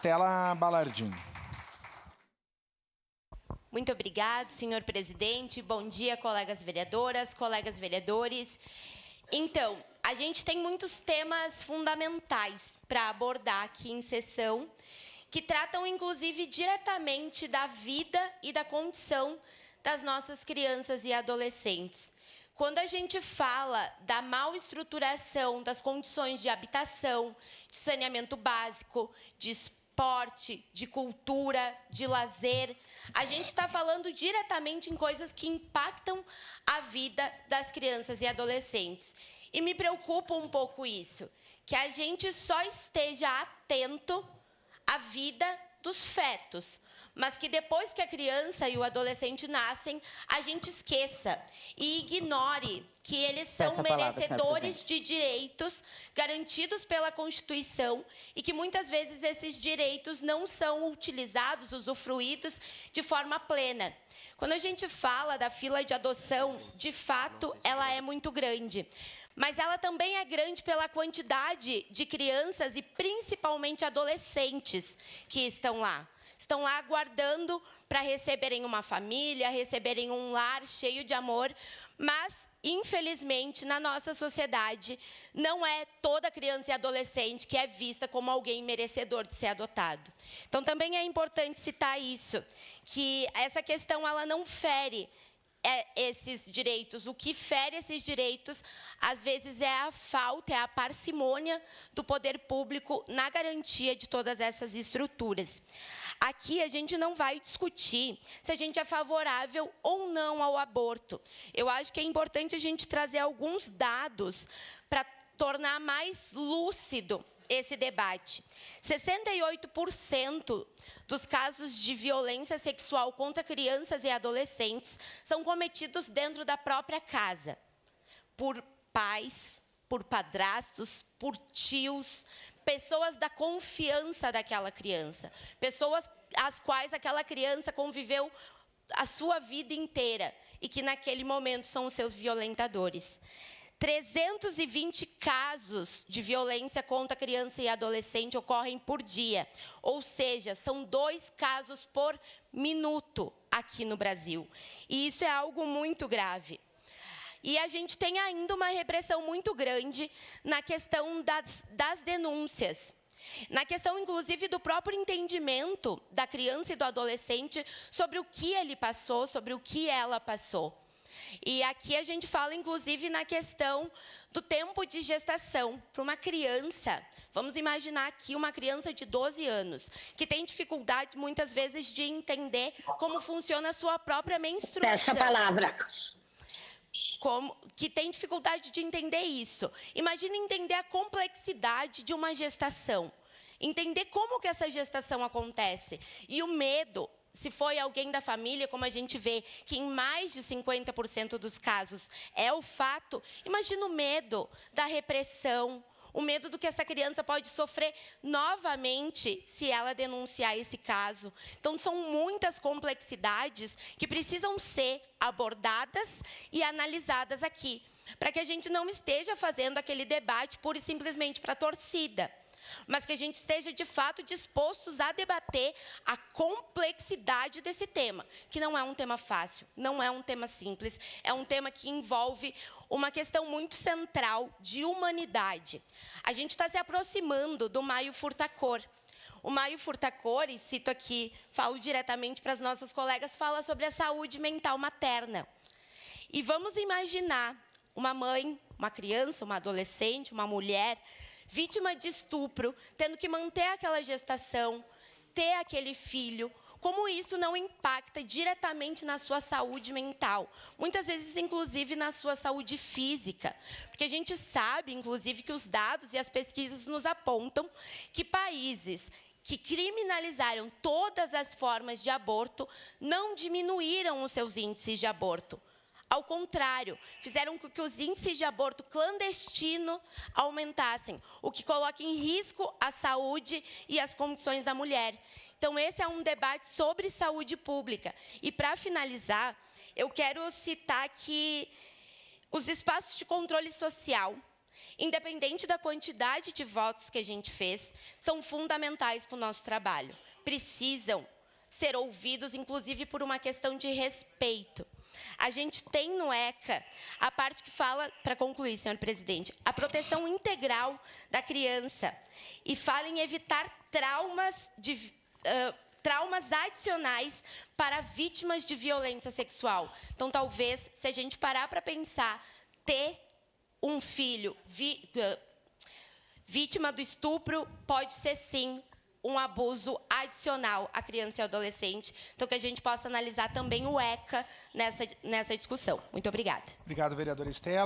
Estela Balardim. Muito obrigado, senhor presidente. Bom dia, colegas vereadoras, colegas vereadores. Então, a gente tem muitos temas fundamentais para abordar aqui em sessão, que tratam, inclusive, diretamente da vida e da condição das nossas crianças e adolescentes. Quando a gente fala da mal estruturação das condições de habitação, de saneamento básico, de esporte, de cultura, de lazer, a gente está falando diretamente em coisas que impactam a vida das crianças e adolescentes. E me preocupa um pouco isso, que a gente só esteja atento à vida dos fetos, mas que depois que a criança e o adolescente nascem, a gente esqueça e ignore que eles são merecedores de direitos garantidos pela Constituição e que muitas vezes esses direitos não são utilizados, usufruídos de forma plena. Quando a gente fala da fila de adoção, de fato, ela é muito grande. Mas ela também é grande pela quantidade de crianças e principalmente adolescentes que estão lá. Estão lá aguardando para receberem uma família, receberem um lar cheio de amor, mas, infelizmente, na nossa sociedade, não é toda criança e adolescente que é vista como alguém merecedor de ser adotado. Então, também é importante citar isso, que essa questão ela não fere esses direitos. O que fere esses direitos, às vezes, é a falta, é a parcimônia do poder público na garantia de todas essas estruturas. Aqui, a gente não vai discutir se a gente é favorável ou não ao aborto. Eu acho que é importante a gente trazer alguns dados para tornar mais lúcido esse debate. 68% dos casos de violência sexual contra crianças e adolescentes são cometidos dentro da própria casa, por pais, por padrastos, por tios, pessoas da confiança daquela criança, pessoas às quais aquela criança conviveu a sua vida inteira e que naquele momento são os seus violentadores. 320 casos de violência contra criança e adolescente ocorrem por dia, ou seja, são 2 casos por minuto aqui no Brasil. E isso é algo muito grave. E a gente tem ainda uma repressão muito grande na questão das denúncias. Na questão, inclusive, do próprio entendimento da criança e do adolescente sobre o que ele passou, sobre o que ela passou. E aqui a gente fala, inclusive, na questão do tempo de gestação para uma criança. Vamos imaginar aqui uma criança de 12 anos, que tem dificuldade, muitas vezes, de entender como funciona a sua própria menstruação. Essa palavra. Que tem dificuldade de entender isso. Imagina entender a complexidade de uma gestação. Entender como que essa gestação acontece. E o medo, se foi alguém da família, como a gente vê, que em mais de 50% dos casos é o fato, imagina o medo da repressão, o medo do que essa criança pode sofrer novamente se ela denunciar esse caso. Então, são muitas complexidades que precisam ser abordadas e analisadas aqui, para que a gente não esteja fazendo aquele debate pura e simplesmente para a torcida, mas que a gente esteja, de fato, dispostos a debater a complexidade desse tema, que não é um tema fácil, não é um tema simples, é um tema que envolve uma questão muito central de humanidade. A gente está se aproximando do Maio Furtacor. O Maio Furtacor, e cito aqui, falo diretamente para as nossas colegas, fala sobre a saúde mental materna. E vamos imaginar uma mãe, uma criança, uma adolescente, uma mulher vítima de estupro, tendo que manter aquela gestação, ter aquele filho, como isso não impacta diretamente na sua saúde mental, muitas vezes, inclusive, na sua saúde física. Porque a gente sabe, inclusive, que os dados e as pesquisas nos apontam que países que criminalizaram todas as formas de aborto não diminuíram os seus índices de aborto. Ao contrário, fizeram com que os índices de aborto clandestino aumentassem, o que coloca em risco a saúde e as condições da mulher. Então, esse é um debate sobre saúde pública. E, para finalizar, eu quero citar que os espaços de controle social independente da quantidade de votos que a gente fez, são fundamentais para o nosso trabalho. Precisam ser ouvidos, inclusive por uma questão de respeito. A gente tem no ECA a parte que fala, para concluir, senhor presidente, a proteção integral da criança e fala em evitar traumas adicionais para vítimas de violência sexual. Então, talvez, se a gente parar para pensar, ter um filho vítima do estupro pode ser, sim, um abuso adicional à criança e ao adolescente. Então, que a gente possa analisar também o ECA nessa discussão. Muito obrigada. Obrigado, vereadora Estela.